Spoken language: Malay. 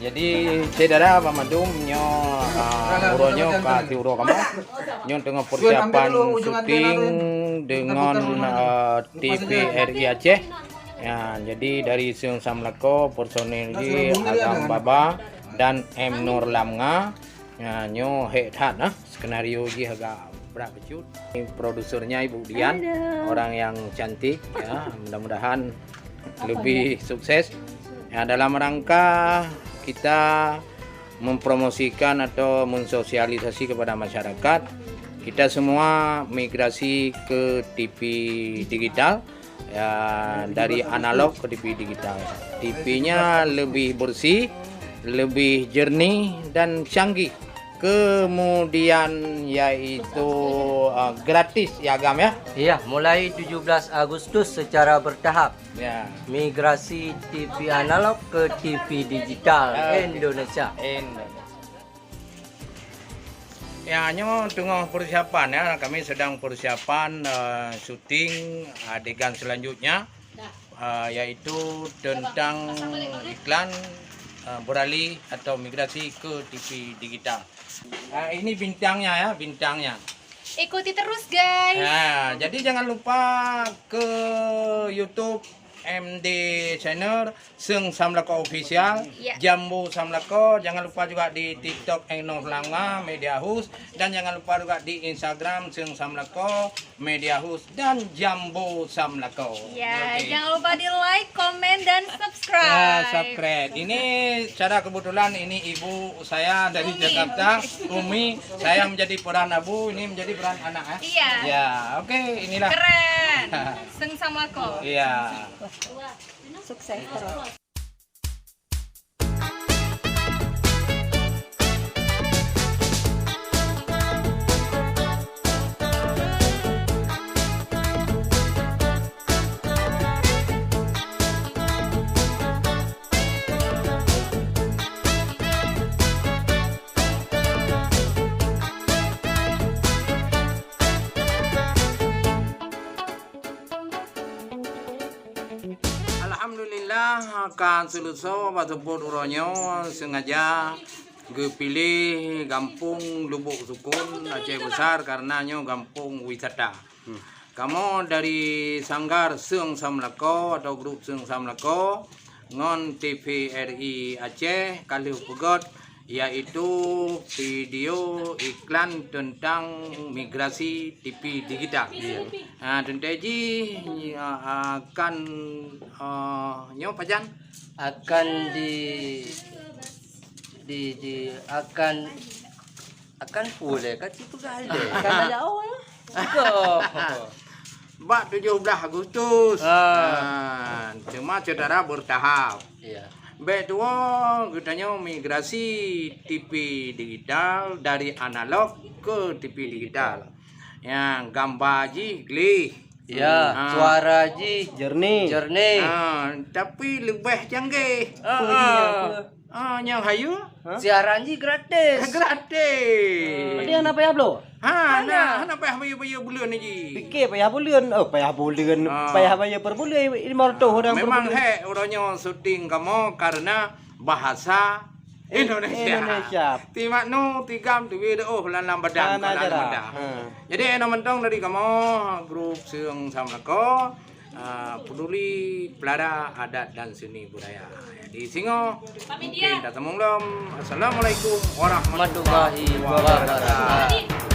jadi saudara pamadum nyo uronyo ka uro kamu nyo tengah persiapan syuting dengan TVRI Aceh. Ya, jadi dari Seung Samlako personil di Agam Baba dan M Nur Lamnga ya, nyo head skenario ji agak berapa cut. Produsernya Ibu Dian, orang yang cantik ya, mudah-mudahan lebih sukses. Ya, dalam rangka kita mempromosikan atau mensosialisasi kepada masyarakat, kita semua migrasi ke TV digital ya, dari analog ke TV digital. TV-nya lebih bersih, lebih jernih dan canggih. Kemudian yaitu gratis ya Agam ya? Iya, mulai 17 Agustus secara bertahap. Ya. Migrasi TV analog ke TV digital Indonesia. Ya, hanya tengah persiapan ya. Kami sedang persiapan syuting adegan selanjutnya, yaitu tentang iklan beralih atau migrasi ke TV digital. Ini bintangnya ya, bintangnya. Ikuti terus guys. Nah, jadi jangan lupa ke YouTube MD Channel Seung Samlako Official, Ya. Jambu Samlako. Jangan lupa juga di TikTok Nur Lamnga Media House, dan jangan lupa juga di Instagram Seung Samlako Media House dan Jambu Samlako. Ya, Oke. jangan lupa di like, komen, dan Ya, subscribe. subscribe. Ini secara kebetulan ini ibu saya dari Jakarta, Umi. Saya menjadi peran abu, ini menjadi peran anak ya. Iya. Ya, oke, inilah. Keren. Seung Samlako. Iya. Sukses terus. Alhamdulillah akan selesai batuput uronyo sengaja pilih Kampung Lubuk Sukun Aceh Besar karena nyo kampung wisata. Kamu dari Sanggar Seung Samlako atau grup Seung Samlako ngon TVRI Aceh kali pegot, yaitu video iklan tentang migrasi TV digital. Nah, tentu akan nyo pajan Akan akan boleh kacip pegali. Kan ada awal. Bak 17 Agustus. Cuma saudara bertahap. Iya. Kedua, katanya migrasi TV digital dari analog ke TV digital. Yang gambar ji glih. Ya, suara ji Jernih. jernih. Tapi lebih canggih. Yang hayu Siaran ji gratis. gratis. Dia apa ya bro? Nah, apa hayu bulan ni ji? Fikir payah bulan. Oh, payah bulan. Payah bayar per bulan. Ini mau tahu orang per Memang bulan. orangnya syuting kamu karena bahasa Indonesia. Timak nu tigam tu video lan badang aja. Jadi mentong dari kamu grup Seung Samlako peduli pelara adat dan seni budaya. Di Singo mungkin datang Assalamualaikum warahmatullahi wabarakatuh.